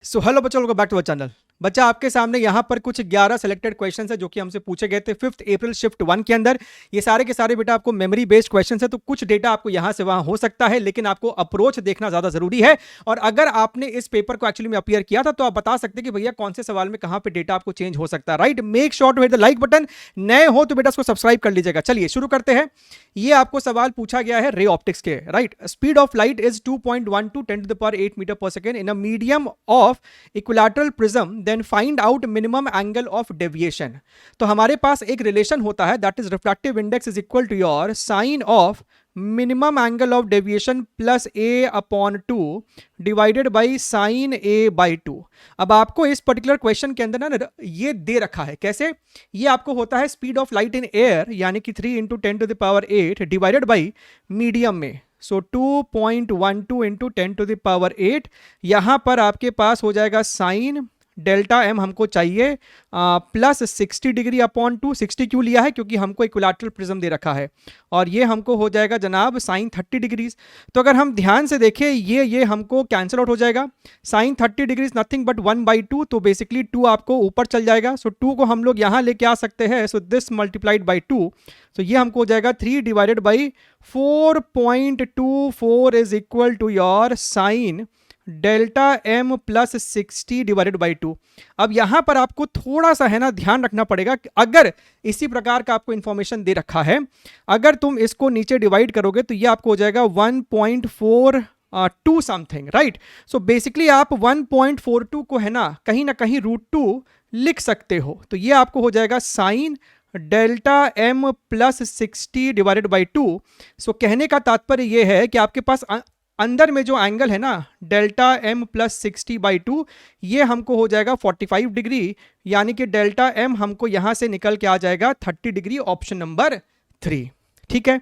सो hello बच्चों, welcome back to our channel. बच्चा आपके सामने यहाँ पर कुछ 11 सिलेक्टेड क्वेश्चंस है जो कि हमसे पूछे गए थे 5 अप्रैल शिफ्ट 1 के अंदर। ये सारे के सारे बेटा आपको मेमोरी बेस्ड क्वेश्चंस है, तो कुछ डेटा आपको यहाँ से वहाँ हो सकता है, लेकिन आपको अप्रोच देखना ज्यादा जरूरी है। और अगर आपने इस पेपर को एक्चुअली में अपियर किया था तो आप बता सकते हैं कि भैया कौन से सवाल में कहाँ पे डेटा आपको चेंज हो सकता है। Right, make sure to hit the like button. नए हो तो बेटा इसको सब्सक्राइब कर लीजिएगा। चलिए शुरू करते हैं। ये आपको सवाल पूछा गया है रे ऑप्टिक्स के। Right, speed of light is 2.12 10 to the power 8 metre per second in a medium of equilateral prism, then find out minimum angle of deviation. तो हमारे पास एक रिलेशन होता है, that is refractive index is equal to your sine of minimum angle of deviation plus A upon 2 divided by sine A by 2। अब आपको इस particular question के अंदर ना ये दे रखा है कैसे, ये आपको होता है speed of light in air यानी कि 3 × 10 to the power 8 divided by medium में, सो 2.12 × 10 to the power 8। यहां पर आपके पास हो जाएगा साइन डेल्टा एम हमको चाहिए प्लस 60 डिग्री अपॉन 2। 60 क्यों लिया है, क्योंकि हमको इक्विलैटरल प्रिज्म दे रखा है, और ये हमको हो जाएगा जनाब साइन 30 डिग्रीज। तो अगर हम ध्यान से देखें ये हमको कैंसिल आउट हो जाएगा। साइन 30 डिग्रीज नथिंग बट 1/2, तो बेसिकली 2 आपको ऊपर चल जाएगा। सो 2 को हम लोग यहाँ लेके आ सकते हैं, सो दिस मल्टीप्लाइड बाई 2, तो ये हमको हो जाएगा 3 divided by 4.24 is equal to your sine delta M plus 60 divided by 2। अब यहां पर आपको थोड़ा सा है ना ध्यान रखना पड़ेगा कि अगर इसी प्रकार का आपको इंफॉर्मेशन दे रखा है, अगर तुम इसको नीचे डिवाइड करोगे तो ये आपको हो जाएगा 1.42 समथिंग। राइट, सो बेसिकली आप 1.42 को है ना कहीं √2 लिख सकते हो। तो ये आपको हो जाएगा sine delta M plus 60 divided by 2। So कहने का तात्पर्य ये है कि आपके पास अंदर में जो एंगल है ना डेल्टा एम प्लस 60 बाई 2, ये हमको हो जाएगा 45 डिग्री, यानी कि डेल्टा एम हमको यहां से निकल के आ जाएगा 30 डिग्री, ऑप्शन नंबर 3। ठीक है,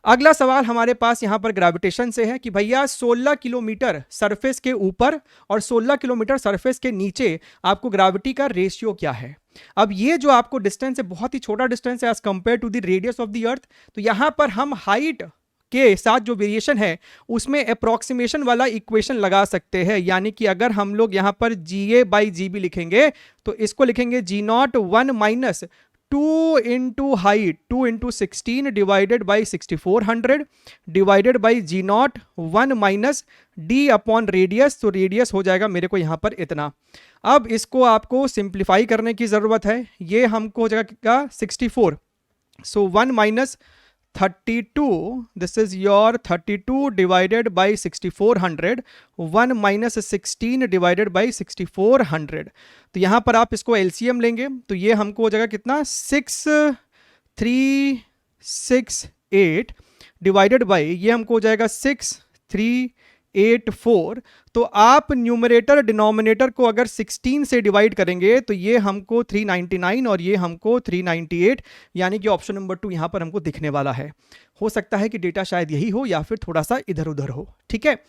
अगला सवाल हमारे पास यहां पर ग्रेविटेशन से है कि भैया 16 किलोमीटर सरफेस के ऊपर और 16 किलोमीटर सरफेस के नीचे आपको ग्रेविटी का रेशियो क्या है। अब ये जो आपको डिस्टेंस है बहुत ही छोटा डिस्टेंस है as compare to the radius of the earth. तो यहां पर हम हाइट के साथ जो वेरिएशन है उसमें अप्रोक्सीमेशन वाला इक्वेशन लगा सकते हैं, यानी कि अगर हम लोग यहां पर GA/GB लिखेंगे तो इसको लिखेंगे G0 1 minus 2 into height 2 into 16 divided by 6400 divided by G0 1 minus D upon radius. तो रेडियस हो जाएगा मेरे को यहां पर इतना। अब इसको आपको सिंप्लीफाई करने की जरूरत है, ये हमको हो जाएगा 64, सो 1 minus 32, this is your 32 divided by 6400, 1 minus 16 divided by 6400। तो यहां पर आप इसको LCM लेंगे तो ये हमको हो जाएगा कितना 6368 डिवाइडेड बाई ये हमको हो जाएगा 6384। तो आप न्यूमरेटर डिनोमिनेटर को अगर 16 से डिवाइड करेंगे तो ये हमको 399 और ये हमको 398, यानी कि ऑप्शन नंबर 2 यहां पर हमको दिखने वाला है। हो सकता है कि डेटा शायद यही हो या फिर थोड़ा सा इधर उधर हो। ठीक है,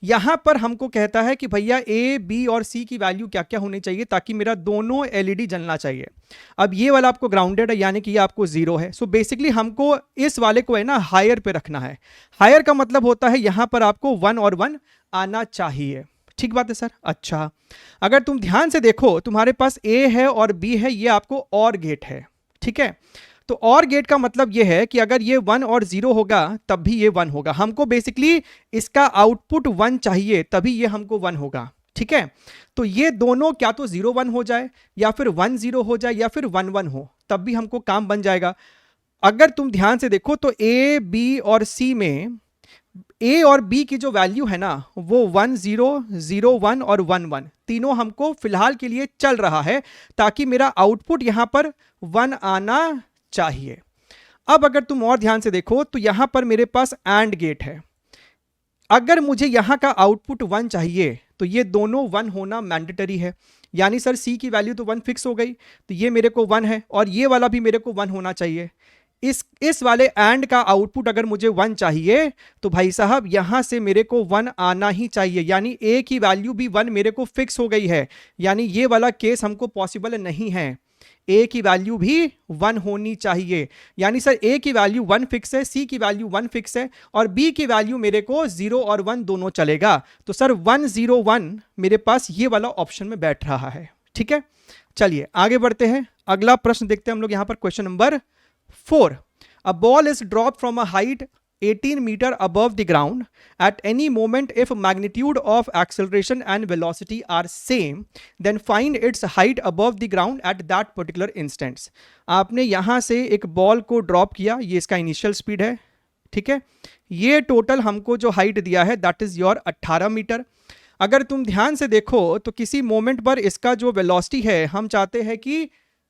यहां पर हमको कहता है कि भैया A, B और C की वैल्यू क्या क्या होनी चाहिए ताकि मेरा दोनों LED जलना चाहिए। अब ये वाला आपको ग्राउंडेड है, यानी कि ये आपको 0 है। सो बेसिकली हमको इस वाले को है ना हायर पे रखना है। हायर का मतलब होता है यहां पर आपको 1 और 1 आना चाहिए। ठीक बात है सर। अच्छा, अगर तुम ध्यान से देखो तुम्हारे पास A है और B है, ये आपको OR गेट है। ठीक है, तो OR गेट का मतलब ये है कि अगर ये 1 और 0 होगा तब भी ये 1 होगा। हमको बेसिकली इसका आउटपुट 1 चाहिए तभी ये हमको 1 होगा। ठीक है, तो ये दोनों क्या तो 0 1 हो जाए या फिर 1 0 हो जाए या फिर 1 1 हो, तब भी हमको काम बन जाएगा। अगर तुम ध्यान से देखो तो A, B और C में A और B की जो वैल्यू है ना वो 1 0 0 1 और 1 1 तीनों हमको फिलहाल के लिए चल रहा है ताकि मेरा आउटपुट यहां पर 1 आना चाहिए। अब अगर तुम और ध्यान से देखो तो यहां पर मेरे पास AND गेट है। अगर मुझे यहां का आउटपुट 1 चाहिए तो ये दोनों 1 होना मैंडेटरी है, यानी सर C की वैल्यू तो 1 फिक्स हो गई, तो ये मेरे को 1 है और ये वाला भी मेरे को 1 होना चाहिए। इस वाले एंड का आउटपुट अगर मुझे 1 चाहिए तो भाई साहब यहां से मेरे को 1 आना ही चाहिए, यानी A की वैल्यू भी 1 मेरे को फिक्स हो गई है, यानी ये वाला केस हमको पॉसिबल नहीं है। ए की वैल्यू भी 1 होनी चाहिए। यानी सर ए की वैल्यू 1 फिक्स है, सी की वैल्यू 1 फिक्स है और बी की वैल्यू मेरे को 0 और 1 दोनों चलेगा। तो सर 1 0 1 मेरे पास ये वाला ऑप्शन में बैठ रहा है। ठीक है, चलिए आगे बढ़ते हैं। अगला प्रश्न देखते हैं हम लोग यहां पर, question number 4। A ball is drop from a height 18 meter above the ground at any moment. If magnitude of acceleration and velocity are same, then find its height above the ground at that particular instance. आपने यहां से एक ball को drop किया, ये इसका initial speed है, ठीक है। ये टोटल हमको जो हाइट दिया है दैट इज योर 18 मीटर। अगर तुम ध्यान से देखो तो किसी मोमेंट पर इसका जो वेलोसिटी है हम चाहते हैं कि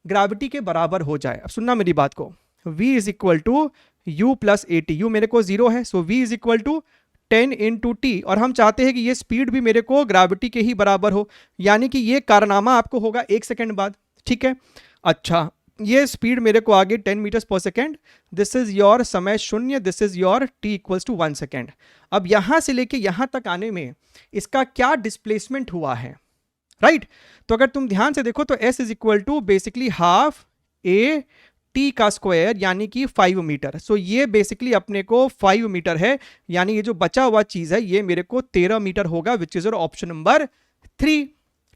ग्रेविटी के बराबर हो जाए। अब सुनना मेरी बात को, v is equal to u plus A T. U मेरे को 0 है, so v is equal to 10 into T, और हम चाहते हैं कि ये स्पीड भी मेरे को ग्रेविटी के ही बराबर हो, यानी कि ये कारनामा आपको होगा 1 सेकेंड बाद। ठीक है, अच्छा ये स्पीड मेरे को आगे 10 मीटर्स पर सेकेंड, दिस इज योर समय शून्य, this is your t equals to 1 second. अब यहां से लेके यहां तक आने में इसका क्या डिस्प्लेसमेंट हुआ है, राइट तो अगर तुम ध्यान से देखो तो s is equal to basically half A T का स्क्वायर, यानी कि 5 मीटर। सो ये बेसिकली अपने को 5 मीटर है, यानी ये जो बचा हुआ चीज है ये मेरे को 13 मीटर होगा, विच इज ऑप्शन नंबर 3।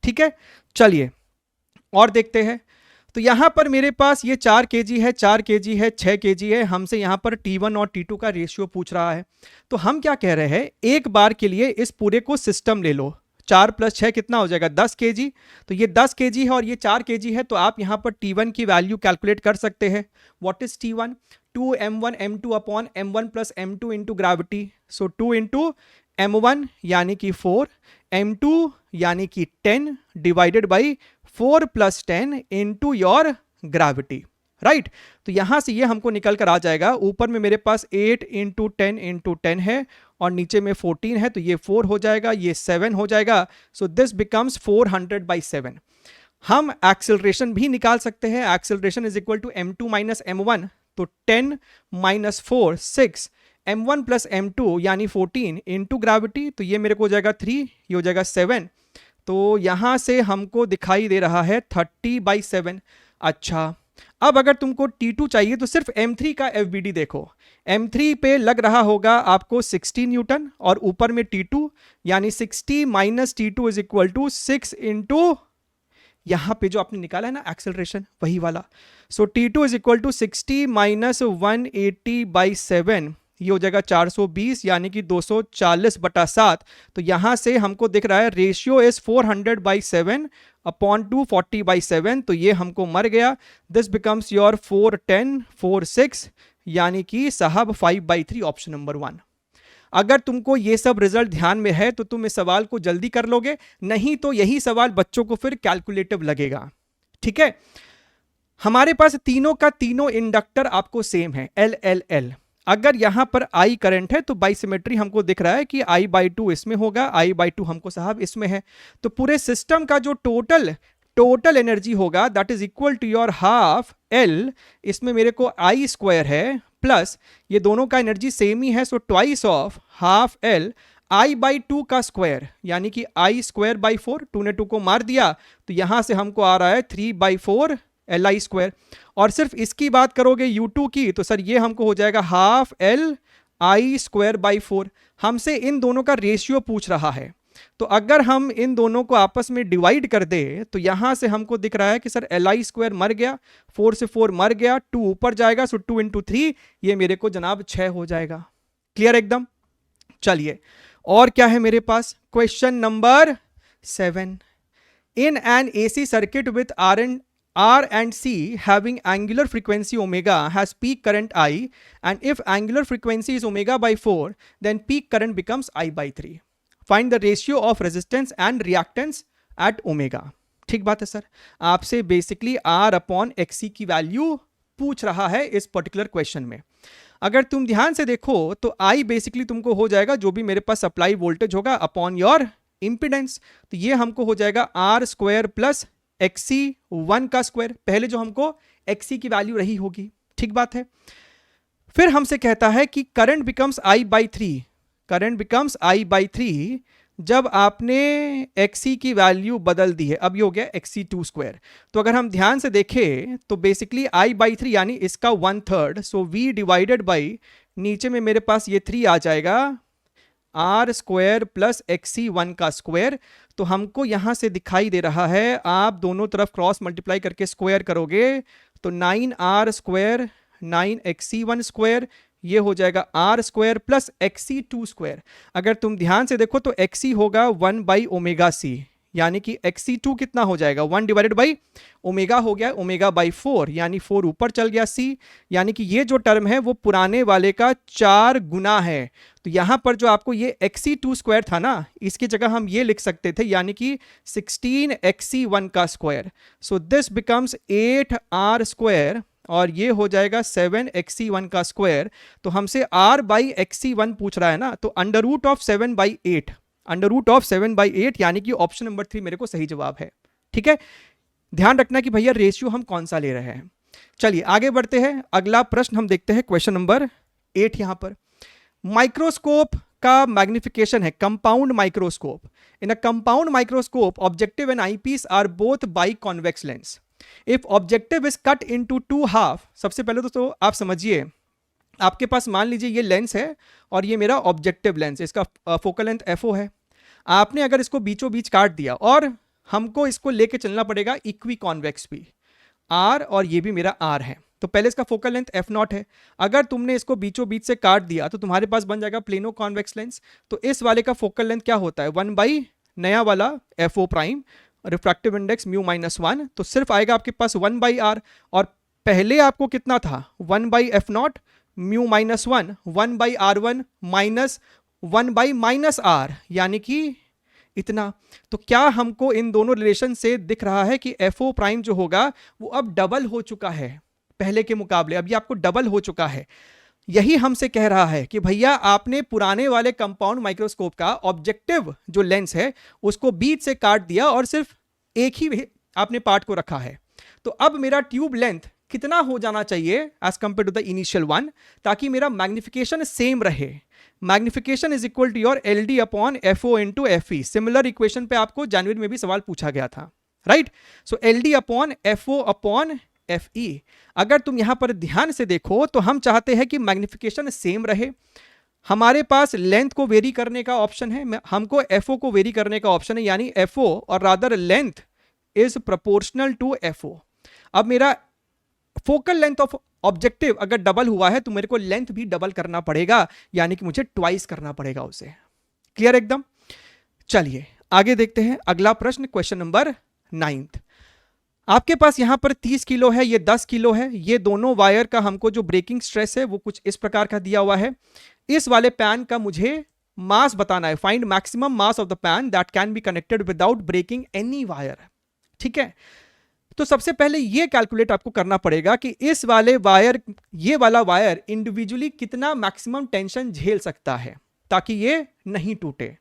ठीक है, चलिए और देखते हैं। तो यहां पर मेरे पास ये 4 kg है, 4 kg है, 6 kg है। हमसे यहां पर T1 और T2 का रेशियो पूछ रहा है। तो हम क्या कह रहे हैं, एक बार के लिए इस पूरे को सिस्टम ले लो। 4 + 6 कितना हो जाएगा, 10 kg। तो ये 10 kg है और ये 4 kg है, तो आप यहां पर T1 की वैल्यू कैलकुलेट कर सकते हैं। What is T1? 2m1 m2 upon m1 plus m2 into gravity. So 2 into m1 यानी कि 4, m2 यानी कि 10 divided by 4 + 10 into your gravity, right. तो यहां से ये हमको निकल कर आ जाएगा। ऊपर में मेरे पास 8 इंटू 10 इंटू 10 है और नीचे में 14 है, तो ये 4 हो जाएगा, ये 7 हो जाएगा। So this becomes 400/7। हम एक्सेलरेशन भी निकाल सकते हैं। Acceleration is equal to m2 minus m1, तो 10 माइनस 4 6, m1 प्लस m2 यानी 14 इंटू ग्रेविटी, तो ये मेरे को हो जाएगा 3, ये हो जाएगा 7। तो यहां से हमको दिखाई दे रहा है 30/7। अच्छा, अब अगर तुमको T2 चाहिए तो सिर्फ M3 का FBD देखो। M3 पे लग रहा होगा आपको 60 न्यूटन और ऊपर में T2, यानी 60 minus T2 is equal to 6 into यहां पे जो आपने निकाला है ना एक्सेलरेशन, वही वाला। So T2 is equal to 60 minus 180/7, ये हो जाएगा 420, यानी कि 240/7। तो यहां से हमको दिख रहा है रेशियो इज 400/7 अपॉन 240/7, तो ये हमको मर गया। दिस बिकम्स योर 410 46, यानी कि साहब 5/3, ऑप्शन नंबर 1। अगर तुमको ये सब रिजल्ट ध्यान में है तो तुम इस सवाल को जल्दी कर लोगे, नहीं तो यही सवाल बच्चों को फिर कैलकुलेटिव लगेगा। ठीक है, हमारे पास तीनों का तीनों इंडक्टर आपको सेम है, LLL। अगर यहां पर I करंट है तो बाई सिमेट्री हमको दिख रहा है कि I/2 इसमें होगा, I/2 हमको साहब इसमें है। तो पूरे सिस्टम का जो टोटल एनर्जी होगा that is equal to your half L, इसमें मेरे को I स्क्वायर है प्लस ये दोनों का एनर्जी सेम ही है, so twice of half L I/2 का स्क्वायर, यानी कि I²/4। 2 ने 2 को मार दिया, तो यहां से हमको आ रहा है 3/4 Li²। और सिर्फ इसकी बात करोगे U2 की, तो सर ये हमको हो जाएगा हाफ L I²/4। हमसे इन दोनों का रेशियो पूछ रहा है, तो अगर हम इन दोनों को आपस में डिवाइड कर दे तो यहां से हमको दिख रहा है कि सर Li² मर गया, 4 से 4 मर गया, 2 ऊपर जाएगा, सो 2 इंटू 3 ये मेरे को जनाब 6 हो जाएगा। क्लियर एकदम। चलिए और क्या है मेरे पास, question number 7। In an AC circuit with R and C having angular frequency omega has peak current I, and if angular frequency is omega/4, then peak current becomes I/3. Find the ratio of resistance and reactance at omega. ठीक बात है sir, आपसे basically R/XC की value पूछ रहा है इस particular question में। अगर तुम ध्यान से देखो तो I बेसिकली तुमको हो जाएगा जो भी मेरे पास सप्लाई वोल्टेज होगा अपॉन योर इंपिडेंस, तो ये हमको हो जाएगा R² प्लस XC1 का स्क्वायर, पहले जो हमको XC की वैल्यू रही होगी। ठीक बात है। फिर हमसे कहता है कि current becomes I/3, current becomes I/3, जब आपने XC की वैल्यू बदल दी है, अब ये हो गया XC2²। तो अगर हम ध्यान से देखें तो बेसिकली I/3 यानी इसका 1/3, सो V डिवाइडेड बाई नीचे में मेरे पास ये 3 आ जाएगा R² प्लस XC1 का स्क्वायर। तो हमको यहां से दिखाई दे रहा है, आप दोनों तरफ क्रॉस मल्टीप्लाई करके स्क्वायर करोगे तो 9R², 9XC1², ये हो जाएगा R² प्लस XC2²। अगर तुम ध्यान से देखो तो XC होगा 1/ωc, यानी कि XC2 कितना हो जाएगा 1 डिवाइडेड बाई ओमेगा हो गया, ω/4, यानी 4 ऊपर चल गया C, यानी कि ये जो टर्म है वो पुराने वाले का 4 गुना है। तो यहां पर जो आपको ये XC2² था ना, इसकी जगह हम ये लिख सकते थे, यानी कि 16XC1 का square. So this becomes 8R², और ये हो जाएगा 7XC1 का स्क्वायर। तो हमसे R/XC1 पूछ रहा है ना, तो √7/8, √7/8, यानी कि ऑप्शन नंबर 3 मेरे को सही जवाब है। ठीक है, ध्यान रखना कि भैया रेशियो हम कौन सा ले रहे हैं। चलिए आगे बढ़ते हैं, अगला प्रश्न हम देखते हैं, क्वेश्चन नंबर 8। यहां पर माइक्रोस्कोप का मैग्निफिकेशन है compound microscope. In a compound microscope objective and eyepiece are both by convex lens. If objective is cut into 2 half, सबसे पहले तो आप समझिए, आपके पास मान लीजिए ये लेंस है और ये मेरा ऑब्जेक्टिव लेंस, इसका फोकल लेंथ FO है। आपने अगर इसको बीचों बीच काट दिया और हमको इसको लेके चलना पड़ेगा इक्वी कॉन्वेक्स भी, R और ये भी मेरा R है, तो पहले इसका फोकल लेंथ F0 है। अगर तुमने इसको बीचों बीच से काट दिया तो तुम्हारे पास बन जाएगा प्लेनो कॉन्वेक्स लेंस। तो इस वाले का फोकल लेंथ क्या होता है 1 नया वाला FO', रिफ्रैक्टिव इंडेक्स μ-1, तो सिर्फ आएगा आपके पास 1/R, और पहले आपको कितना था 1/F0 μ-1, 1/R1 माइनस 1/-R, यानी कि इतना। तो क्या हमको इन दोनों रिलेशन से दिख रहा है कि FO' जो होगा वो अब डबल हो चुका है पहले के मुकाबले, अब ये आपको डबल हो चुका है। यही हमसे कह रहा है कि भैया आपने पुराने वाले कंपाउंड माइक्रोस्कोप का ऑब्जेक्टिव जो लेंस है उसको बीच से काट दिया और सिर्फ एक ही आपने पार्ट को रखा है। तो अब मेरा ट्यूब लेंथ कितना हो जाना चाहिए as compare to the initial one, ताकि मेरा मैग्निफिकेशन सेम रहे। Magnification is equal to your LD upon FO into FE। Similar equation पे आपको जनवरी में भी सवाल पूछा गया था, right. So LD upon FO upon FE। अगर तुम यहां पर ध्यान से देखो तो हम चाहते हैं कि मैग्निफिकेशन सेम रहे, हमारे पास लेंथ को वेरी करने का ऑप्शन है, हमको FO को वेरी करने का ऑप्शन है, यानी FO और rather length is proportional to FO। अब मेरा फोकल लेंथ ऑफ ऑब्जेक्टिव अगर डबल हुआ है तो मेरे को लेंथ भी डबल करना पड़ेगा, यानी कि मुझे ट्वाइस करना पड़ेगा उसे। क्लियर एकदम। चलिए आगे देखते हैं अगला प्रश्न, क्वेश्चन नंबर 9। आपके पास यहां पर 30 किलो है, ये 10 किलो है। ये दोनों वायर का हमको जो ब्रेकिंग स्ट्रेस है वो कुछ इस प्रकार का दिया हुआ है। इस वाले पैन का मुझे मास बताना है, find maximum mass of the pan that can be connected without breaking any wire. ठीक है, तो सबसे पहले ये कैलकुलेट आपको करना पड़ेगा कि इस वाले वायर, ये वाला वायर इंडिविजुअली कितना मैक्सिमम टेंशन झेल सकता है ताकि ये नहीं टूटे।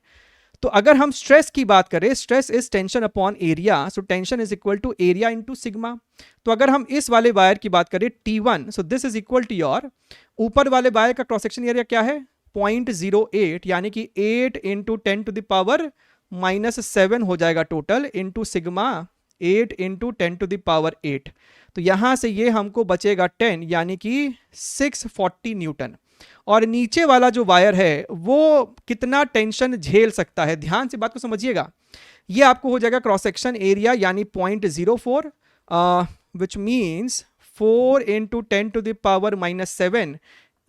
तो अगर हम स्ट्रेस की बात करें, stress is tension upon area, so tension is equal to area into sigma. तो अगर हम इस वाले वायर की बात करें T1, so this is equal to your, ऊपर वाले वायर का क्रॉस सेक्शन एरिया क्या है 0.08, यानी कि 8 इंटू 10⁻⁻7 हो जाएगा टोटल, इंटू सिग्मा 8 इंटू 10⁸8। तो यहां से ये हमको बचेगा 10, यानी कि 640 न्यूटन। और नीचे वाला जो वायर है वो कितना टेंशन झेल सकता है, ध्यान से बात को समझिएगा। ये आपको हो जाएगा क्रॉस सेक्शन एरिया, यानी 0.04, विच मीन्स 4 इंटू 10⁻⁻7,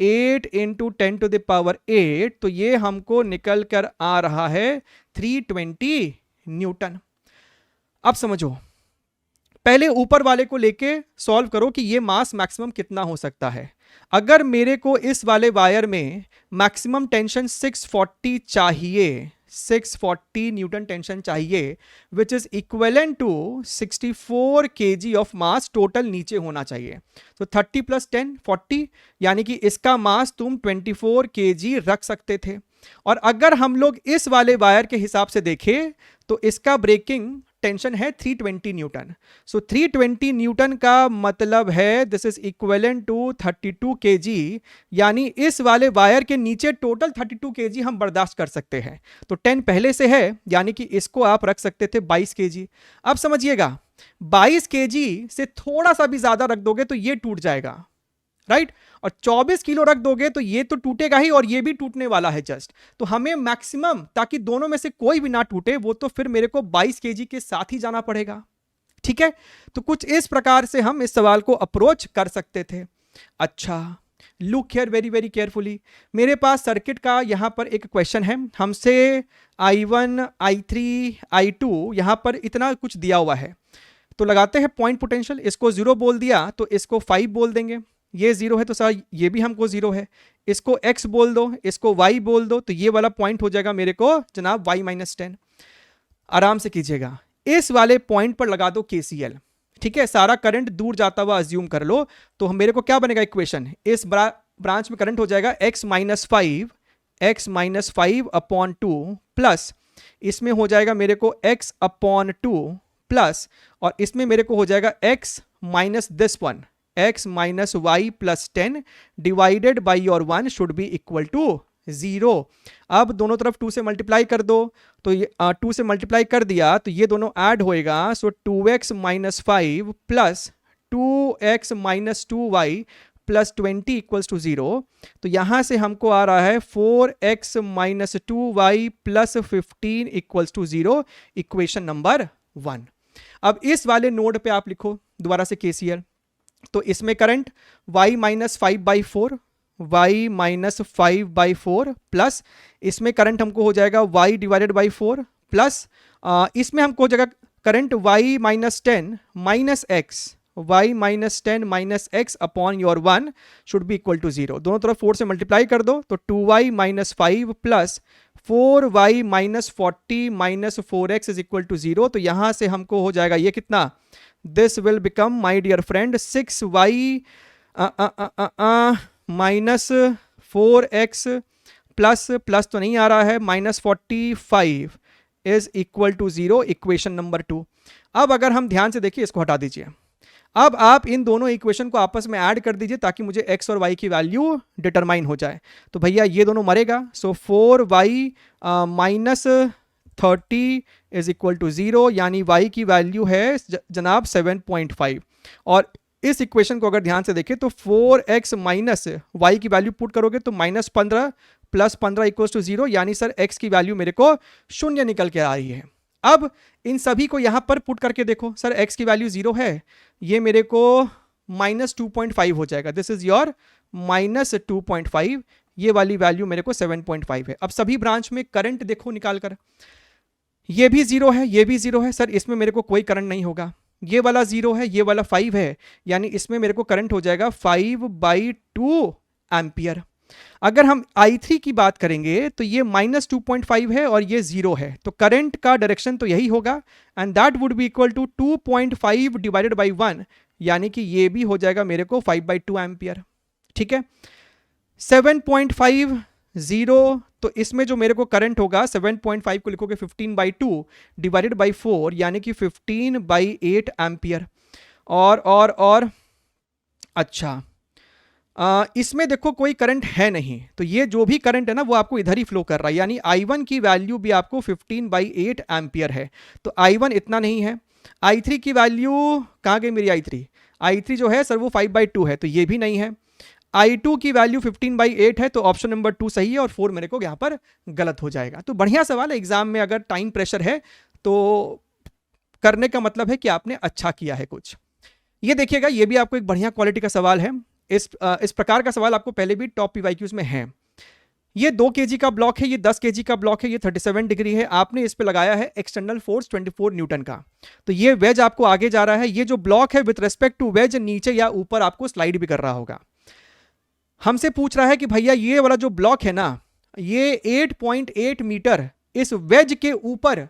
8 इंटू 10⁸8, तो ये हमको निकल कर आ रहा है 320 न्यूटन। अब समझो, पहले ऊपर वाले को लेके सॉल्व करो कि ये मास मैक्सिमम कितना हो सकता है। अगर मेरे को इस वाले वायर में मैक्सिमम टेंशन 640 चाहिए, 640 न्यूटन टेंशन चाहिए, which is equivalent to 64 kg of mass total नीचे होना चाहिए। तो 30 + 10 40, यानी कि इसका मास तुम 24 kg रख सकते थे। और अगर हम लोग इस वाले वायर के हिसाब से देखें तो इसका ब्रेकिंग टेंशन है 320 न्यूटन। सो 320 न्यूटन का मतलब है this is equivalent to 32 kg, यानी इस वाले वायर के नीचे टोटल 32 kg हम बर्दाश्त कर सकते हैं। तो 10 पहले से है, यानी कि इसको आप रख सकते थे 22 kg। अब समझिएगा 22 kg से थोड़ा सा भी ज्यादा रख दोगे तो ये टूट जाएगा, राइट और 24 किलो रख दोगे तो ये तो टूटेगा ही और ये भी टूटने वाला है जस्ट। तो हमें मैक्सिमम, ताकि दोनों में से कोई भी ना टूटे, वो तो फिर मेरे को 22 kg के साथ ही जाना पड़ेगा। ठीक है, तो कुछ इस प्रकार से हम इस सवाल को अप्रोच कर सकते थे। अच्छा, look here very very carefully. मेरे पास सर्किट का यहां पर एक क्वेश्चन है, हमसे I1 I3 I2 यहां पर इतना कुछ दिया हुआ है। तो लगाते हैं पॉइंट पोटेंशियल, इसको 0 बोल दिया तो इसको 5 बोल देंगे। ये 0 है तो सर ये भी हमको 0 है। इसको x बोल दो, इसको y बोल दो, तो ये वाला पॉइंट हो जाएगा मेरे को जनाब y - 10। आराम से कीजिएगा, इस वाले पॉइंट पर लगा दो KCL। ठीक है, सारा करंट दूर जाता हुआ अज्यूम कर लो, तो मेरे को क्या बनेगा इक्वेशन, इस ब्रांच में करंट हो जाएगा x - 5 अपॉन 2 प्लस इसमें हो जाएगा मेरे को x अपॉन 2 प्लस, और इसमें मेरे को हो जाएगा x minus this one x minus Y plus 10 divided by your 1 should be equal to 0। अब दोनों तरफ 2 से मल्टीप्लाई कर दो, तो ये 2 से मल्टीप्लाई कर दिया तो ये दोनों ऐड होएगा। So 2x minus 5 plus 2x minus 2y plus 20 equals to 0। तो यहां से हमको आ रहा है 4x minus 2y plus 15 equals to 0, equation number 1। अब इस वाले नोड पे आप लिखो दोबारा से KCL। तो इसमें current y minus 5/4 y minus 5/4 plus इसमें करंट हमको हो जाएगा y डिवाइडेड बाई 4 प्लस इसमें हमको हो जाएगा current y minus 10 minus x y minus 10 minus X upon your 1 should be equal to 0। दोनों तरफ 4 से मल्टीप्लाई कर दो तो 2y minus 5 plus 4y minus 40 minus 4x is equal to 0। तो यहां से हमको हो जाएगा ये कितना, this will become my dear friend 6y minus 4x plus plus तो नहीं आ रहा है minus 45 is equal to 0, equation number 2। अब अगर हम ध्यान से देखिए, इसको हटा दीजिए। अब आप इन दोनों इक्वेशन को आपस में ऐड कर दीजिए ताकि मुझे x और y की वैल्यू डिटरमाइन हो जाए। तो भैया ये दोनों मरेगा, so 4y minus 30 is equal to 0, यानी y की वैल्यू है जनाब 7.5। और इस इक्वेशन को अगर ध्यान से देखें तो 4x माइनस y की वैल्यू पुट करोगे तो माइनस 15 प्लस 15 इक्वल्स टू 0, यानी सर x की वैल्यू मेरे को 0 निकल के आ रही है। अब इन सभी को यहां पर पुट करके देखो, सर x की वैल्यू 0 है, ये मेरे को माइनस 2.5 हो जाएगा, दिस इज योर माइनस 2.5, ये वाली वैल्यू मेरे को 7.5 है। अब सभी ब्रांच में करंट देखो निकाल कर, ये भी 0 है, ये भी 0 है, सर इसमें मेरे को कोई करंट नहीं होगा। ये वाला 0 है, ये वाला 5 है, यानी इसमें मेरे को करंट हो जाएगा 5/2 एम्पियर। अगर हम I3 की बात करेंगे तो ये माइनस 2.5 है और ये 0 है, तो करंट का डायरेक्शन तो यही होगा, and that would be equal to 2.5 divided by 1, यानी कि ये भी हो जाएगा मेरे को 5/2 एम्पियर। ठीक है, 7.5 0, तो इसमें जो मेरे को करंट होगा 7.5 को लिखोगे 15/2 डिवाइडेड बाई 4, यानी कि 15/8 एम्पियर। और अच्छा, इसमें देखो कोई करंट है नहीं, तो ये जो भी करंट है ना वो आपको इधर ही फ्लो कर रहा है, यानी I1 की वैल्यू भी आपको 15/8 एम्पियर है। तो I1 इतना नहीं है। I3 की वैल्यू कहाँ गई मेरी I3 जो है सर वो 5/2 है, तो ये भी नहीं है। I2 की वैल्यू 15/8 है, तो ऑप्शन नंबर 2 सही है और 4 मेरे को यहाँ पर गलत हो जाएगा। तो बढ़िया सवाल है, एग्जाम में अगर टाइम प्रेशर है तो करने का मतलब है कि आपने अच्छा किया है कुछ। ये देखिएगा, ये भी आपको एक बढ़िया क्वालिटी का सवाल है। इस प्रकार का सवाल आपको पहले भी टॉप PYQs में है। ये 2 kg का ब्लॉक है, ये 10 kg का ब्लॉक है, ये 37 डिग्री है, आपने इस पे लगाया है एक्सटर्नल फोर्स 24 न्यूटन का। तो ये वेज आपको आगे जा रहा है, ये जो ब्लॉक है विथ रेस्पेक्ट टू वेज नीचे या ऊपर आपको स्लाइड भी कर रहा होगा। हमसे पूछ रहा है कि भैया ये वाला जो ब्लॉक है ना, ये 8.8 मीटर इस वेज के ऊपर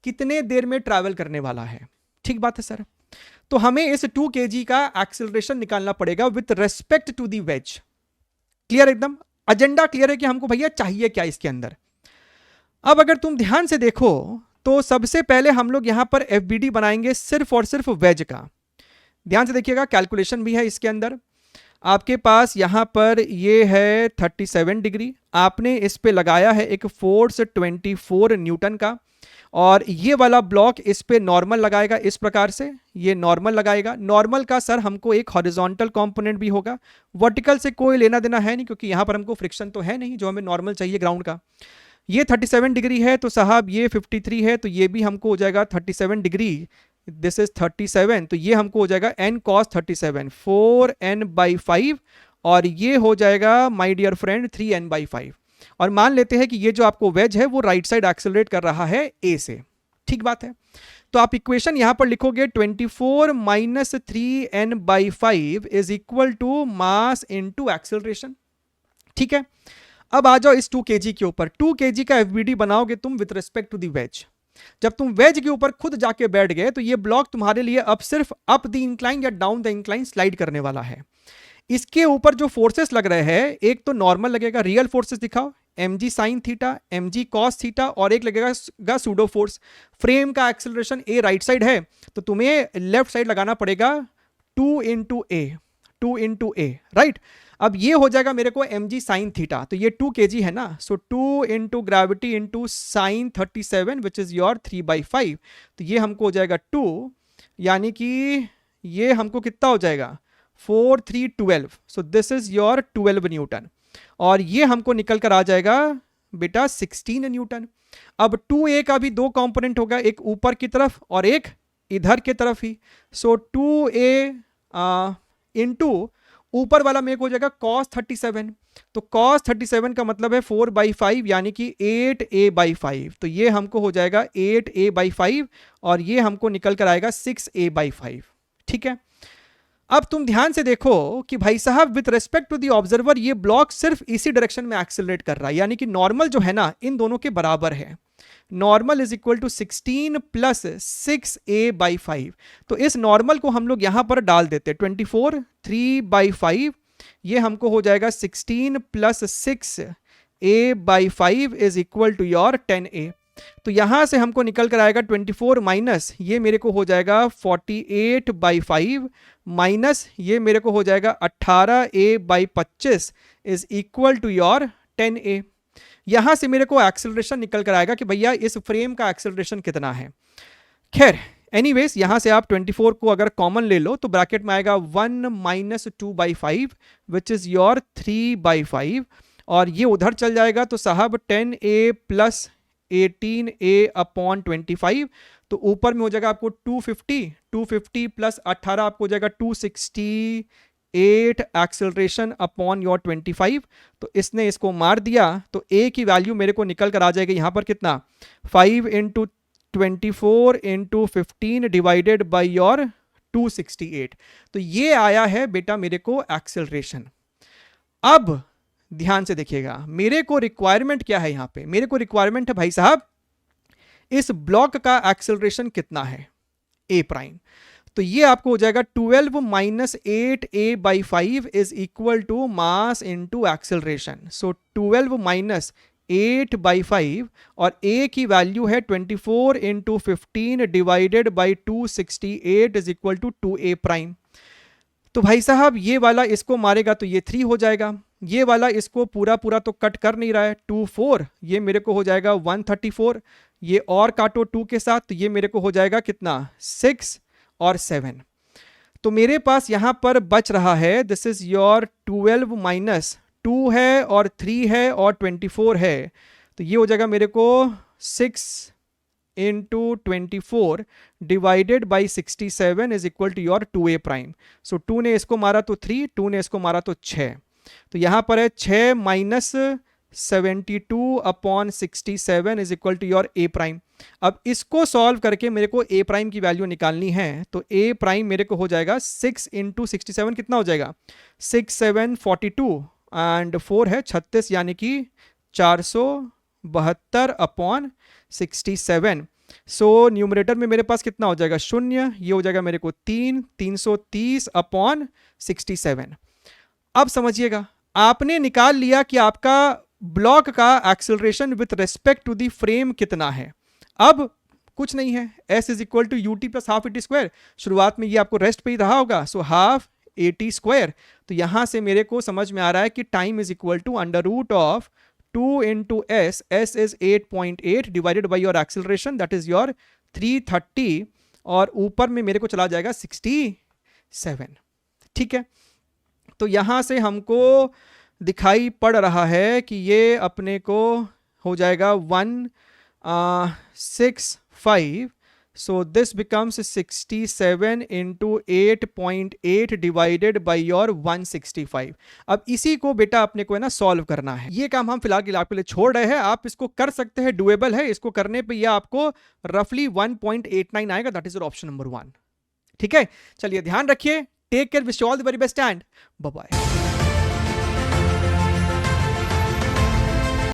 कितने देर में ट्रैवल करने वाला है। ठीक बात है सर, तो हमें इस 2 kg का एक्सेलरेशन निकालना पड़ेगा with respect to the wedge. Clear, एकदम एजेंडा क्लियर है कि हमको भैया चाहिए क्या इसके अंदर। अब अगर तुम ध्यान से देखो तो सबसे पहले हम लोग यहां पर एफबीडी बनाएंगे सिर्फ और सिर्फ वेज का। ध्यान से देखिएगा, कैलकुलेशन भी है इसके अंदर। आपके पास यहां पर ये है 37 डिग्री, आपने इस पे लगाया है एक फोर्स 24 न्यूटन का, और ये वाला ब्लॉक इस पे नॉर्मल लगाएगा इस प्रकार से, ये नॉर्मल लगाएगा। नॉर्मल का सर हमको एक हॉरिजॉन्टल कंपोनेंट भी होगा, वर्टिकल से कोई लेना देना है नहीं, क्योंकि यहां पर हमको फ्रिक्शन तो है नहीं जो हमें नॉर्मल चाहिए ग्राउंड का। ये 37 डिग्री है तो साहब ये 53 है, तो ये भी हमको हो जाएगा 37 डिग्री, दिस इज 37, तो ये हमको हो जाएगा n cos 37 4n/5, और ये हो जाएगा माय डियर फ्रेंड 3n/5। और मान लेते हैं कि ये जो आपको वेज है वो राइट साइड एक्सेलरेट कर रहा है ए से, ठीक बात है। तो आप इक्वेशन यहां पर लिखोगे 24 - 3n/5 is equal to mass into acceleration, ठीक है। अब आ जाओ इस 2 kg के ऊपर। 2 kg का एफबीडी बनाओगे तुम with respect to the wedge. जब तुम वेज के ऊपर खुद जाके बैठ गए तो ये ब्लॉक तुम्हारे लिए अब सिर्फ अप द इंक्लाइन या डाउन द इंक्लाइन स्लाइड करने वाला है। इसके ऊपर जो फोर्सेस लग रहे हैं, एक तो नॉर्मल लगेगा, रियल फोर्सेस दिखाओ, mg sin theta, mg cos theta, और एक लगेगा सूडो फोर्स। फ्रेम का एक्सेलरेशन ए राइट साइड है तो तुम्हें लेफ्ट साइड लगाना पड़ेगा 2 into a, राइट। अब ये हो जाएगा मेरे को mg sin थीटा, तो ये 2 kg है ना, सो 2 into gravity into sin 37 which is your 3/5, तो ये हमको हो जाएगा 2, यानी कि ये हमको कितना हो जाएगा 4 3 12, सो दिस इज योर 12 न्यूटन, और ये हमको निकल कर आ जाएगा बेटा 16 न्यूटन। अब 2a का भी 2 कंपोनेंट होगा, एक ऊपर की तरफ और एक इधर की तरफ ही, सो 2a इंटू ऊपर वाला में एक हो जाएगा cos 37, तो cos 37 का मतलब है 4/5 यानी कि 8a/5, तो ये हमको हो जाएगा 8a/5, और ये हमको निकल कर आएगा 6a/5, ठीक है। अब तुम ध्यान से देखो कि भाई साहब with respect to the observer ये ब्लॉक सिर्फ इसी डायरेक्शन में एक्सेलरेट कर रहा है, यानी कि नॉर्मल जो है ना इन दोनों के बराबर है। Normal is equal to 16 + 6a/5, तो इस नॉर्मल को हम लोग यहां पर डाल देते 24 3/5, ये हमको हो जाएगा 16 + 6a/5 is equal to your 10a। तो यहां से हमको निकल कर आएगा 24 माइनस ये मेरे को हो जाएगा 48/5 माइनस ये मेरे को हो जाएगा 18a/25 is equal to your 10a। यहां से मेरे को एक्सेलरेशन निकल कर आएगा कि भैया इस फ्रेम का एक्सेलरेशन कितना है। खैर एनीवेज यहां से आप 24 को अगर कॉमन ले लो तो ब्रैकेट में आएगा 1 - 2/5 विच इज योर 3/5, और ये उधर चल जाएगा तो साहब 10a + 18a/25, तो ऊपर में हो जाएगा आपको 250 + 18 आपको हो जाएगा 268 एक्सेलरेशन अपॉन योर 25, तो इसने इसको मार दिया, तो a की वैल्यू मेरे को निकल कर आ जाएगी यहां पर कितना 5 × 24 × 15 डिवाइडेड बाय योर 268, तो ये आया है बेटा मेरे को एक्सेलरेशन। अब ध्यान से देखिएगा मेरे को रिक्वायरमेंट क्या है, यहां पे मेरे को रिक्वायरमेंट है भाई साहब इस ब्लॉक का एक्सेलरेशन कितना है a', तो ये आपको हो जाएगा 12 - 8a/5 is equal to mass into acceleration, so 12 - 8/5, और a की वैल्यू है 24 × 15 divided by 268 is equal to 2a'। तो भाई साहब ये वाला इसको मारेगा तो ये 3 हो जाएगा, ये वाला इसको पूरा पूरा तो कट कर नहीं रहा है, 2 4, ये मेरे को हो जाएगा 134, ये और काटो 2 के साथ तो ये मेरे को हो जाएगा कितना 6 और 7, तो मेरे पास यहां पर बच रहा है दिस इज योर 12 - 2 है और 3 है और 24 है, तो ये हो जाएगा मेरे को 6 × 24 divided by 67 is equal to your 2a', so 2 ने इसको मारा तो 3, 2 ने इसको मारा तो 6, तो यहां पर है 6 - 72/67 is equal to your a'। अब इसको सॉल्व करके मेरे को a' की वैल्यू निकालनी है, तो a' मेरे को हो जाएगा 6 × 67 कितना हो जाएगा 6 7 42 एंड 4 है 36, यानी कि 472/67, सो न्यूमरेटर में मेरे पास कितना हो जाएगा 0, ये हो जाएगा मेरे को 330/67। अब समझिएगा आपने निकाल लिया कि आपका ब्लॉक का acceleration with respect to the frame कितना है। अब कुछ नहीं है, s is equal to U T plus half A T square. शुरुआत में ये आपको रेस्ट पे ही रहा होगा, so half A T square. तो यहां से मेरे को समझ में आ रहा है कि time is equal to under root of 2 into S, S is 8.8 divided by your acceleration that is your 330, और ऊपर में मेरे को चला जाएगा 67। ठीक है, तो यहां से हमको दिखाई पड़ रहा है कि ये अपने को हो जाएगा 165, सो this becomes 67 into 8.8 divided by your 165। अब इसी को बेटा अपने को है ना सॉल्व करना है। ये काम हम फिलहाल आपके लिए छोड़ रहे हैं, आप इसको कर सकते हैं, डुएबल है। इसको करने पे ये आपको रफली 1.89 आएगा, that is your option number 1। ठीक है, चलिए ध्यान रखिए, take care, wish you all the very best and bye bye.